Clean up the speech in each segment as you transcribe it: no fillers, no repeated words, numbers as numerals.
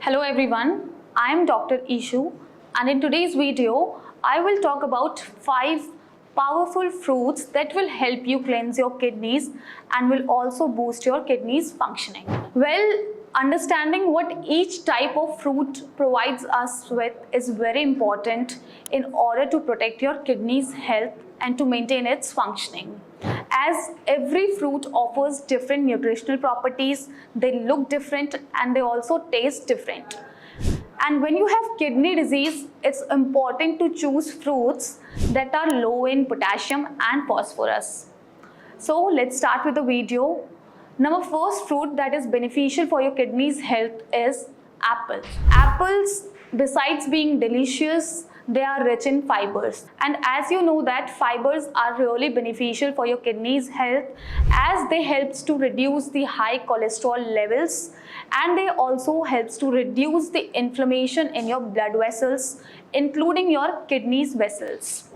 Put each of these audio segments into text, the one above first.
Hello everyone, I am Dr. Ishu and in today's video, I will talk about 5 powerful fruits that will help you cleanse your kidneys and will also boost your kidneys functioning. Well, understanding what each type of fruit provides us with is very important in order to protect your kidneys' health and to maintain its functioning. As every fruit offers different nutritional properties, they look different and they also taste different. And when you have kidney disease, it's important to choose fruits that are low in potassium and phosphorus. So let's start with the video. First fruit that is beneficial for your kidneys' health is apples. Apples, besides being delicious, they are rich in fibers, and as you know that fibers are really beneficial for your kidneys health as they helps to reduce the high cholesterol levels, and they also helps to reduce the inflammation in your blood vessels, including your kidneys vessels.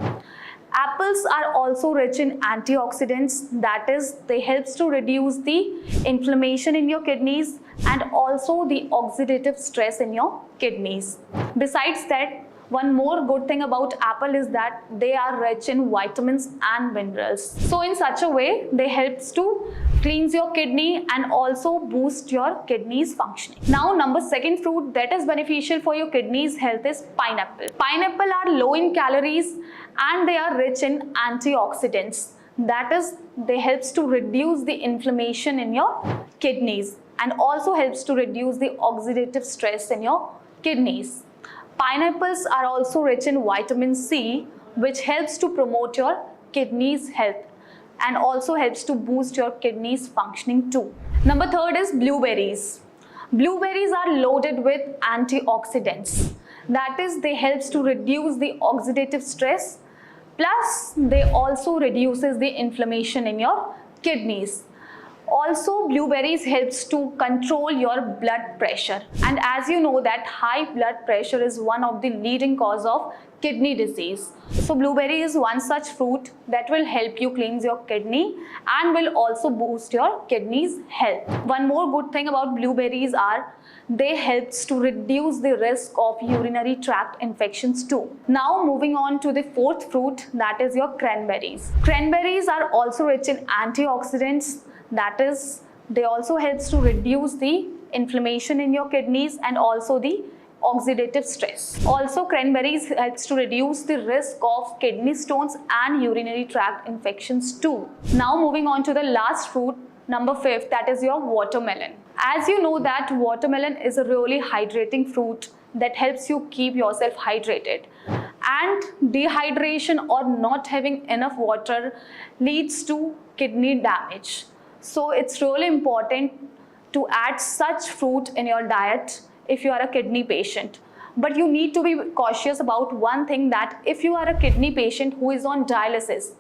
Apples are also rich in antioxidants, that is, they helps to reduce the inflammation in your kidneys and also the oxidative stress in your kidneys. Besides that, one more good thing about apple is that they are rich in vitamins and minerals. So in such a way, they helps to cleanse your kidney and also boost your kidneys functioning. Now, second fruit that is beneficial for your kidneys health is pineapple. Pineapple are low in calories and they are rich in antioxidants. That is, they helps to reduce the inflammation in your kidneys and also helps to reduce the oxidative stress in your kidneys. Pineapples are also rich in vitamin C, which helps to promote your kidneys health and also helps to boost your kidneys functioning too. Third is blueberries. Blueberries are loaded with antioxidants. That is, they helps to reduce the oxidative stress, plus they also reduces the inflammation in your kidneys. Also, blueberries helps to control your blood pressure, and as you know that high blood pressure is one of the leading cause of kidney disease. So blueberry is one such fruit that will help you cleanse your kidney and will also boost your kidneys health. One more good thing about blueberries are they helps to reduce the risk of urinary tract infections too. Now moving on to the fourth fruit, that is your cranberries. Cranberries are also rich in antioxidants. That is, they also helps to reduce the inflammation in your kidneys and also the oxidative stress. Also, cranberries helps to reduce the risk of kidney stones and urinary tract infections too. Now moving on to the last fruit, fifth, that is your watermelon. As you know that watermelon is a really hydrating fruit that helps you keep yourself hydrated. And dehydration or not having enough water leads to kidney damage. So it's really important to add such fruit in your diet if you are a kidney patient. But you need to be cautious about one thing, that if you are a kidney patient who is on dialysis,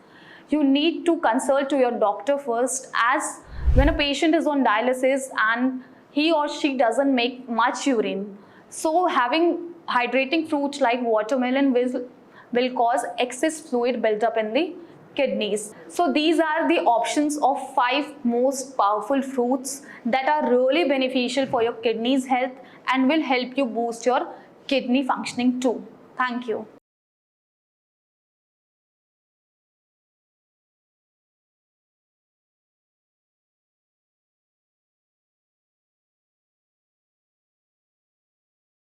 you need to consult to your doctor first, as when a patient is on dialysis and he or she doesn't make much urine. So having hydrating fruits like watermelon will cause excess fluid buildup in the kidneys. So these are the options of 5 most powerful fruits that are really beneficial for your kidneys health and will help you boost your kidney functioning too. Thank you.